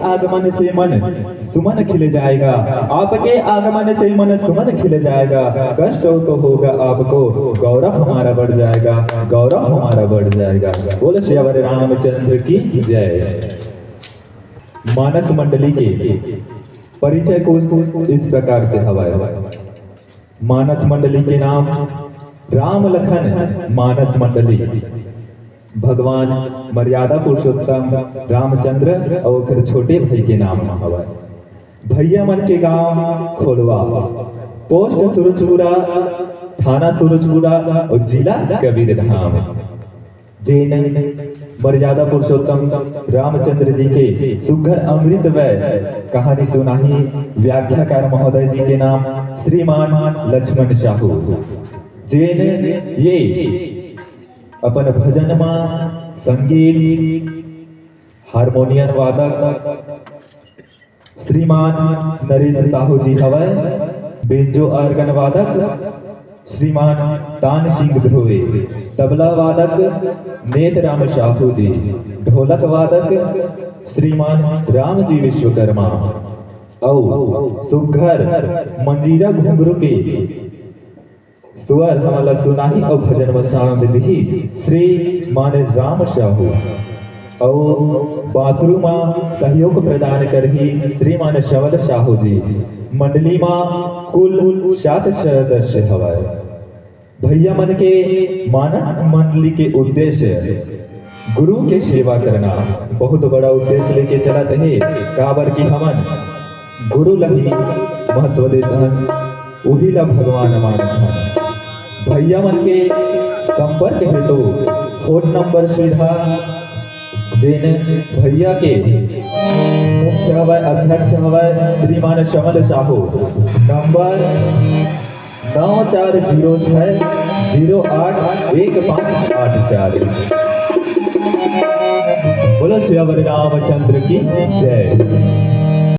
आगमन से मन सुमन खिल जाएगा, आपके आगमन से मन सुमन खिल जाएगा। कष्ट हो तो होगा आपको, गौरव हमारा बढ़ जाएगा, गौरव हमारा बढ़ जाएगा। बोलो श्री रामचंद्र की जय। मानस मंडली के परिचय को इस प्रकार से हवाए। मानस मंडली के नाम राम लखन मानस मंडली। भगवान मर्यादा पुरुषोत्तम रामचंद्र और फिर छोटे भाई के नाम हवा। भैया मन के गांव खोलवा, पोस्ट सूरजपुरा, थाना सूरजपुरा और जिला कबीरधाम। जैन मर्यादा पुरुषोत्तम रामचंद्र जी के सुघर अमृत व कहानी सुनाही व्याख्याकार महोदय जी के नाम श्रीमान लक्ष्मण साहू। जैन ये अपन भजन में संगीत हारमोनियम वादक श्रीमान नरेश साहू जी हवै। बेंजो आर्गन वादक श्रीमान तान सिंह ध्रुवे। तबला वादक नेतराम साहू जी। ढोलक वादक श्रीमान राम जी विश्वकर्मा। और सुघर मंजीरा घुंघरू के स्वर हमला सुनाही और भजन में शांत दिही श्री मान राम साहू। और बांसुरी में सहयोग प्रदान करही श्रीमान शवल साहू जी। मंडली में कुल 7 सदस्य हवा। भैया मन के मानव मंडली के उद्देश्य गुरु के सेवा करना बहुत बड़ा उद्देश्य लेके चलत है। काबर की हमन गुरु लही महत्व देथन, उही ला भगवान मानथन। भैया मन के संपर्क हेतु फोन नंबर सुविधा जेने भैया के मुख्य हवाय अध्यक्ष हवाय श्रीमान शमल साहू। नंबर 9406 081584। बोलो श्री रामचंद्र की जय।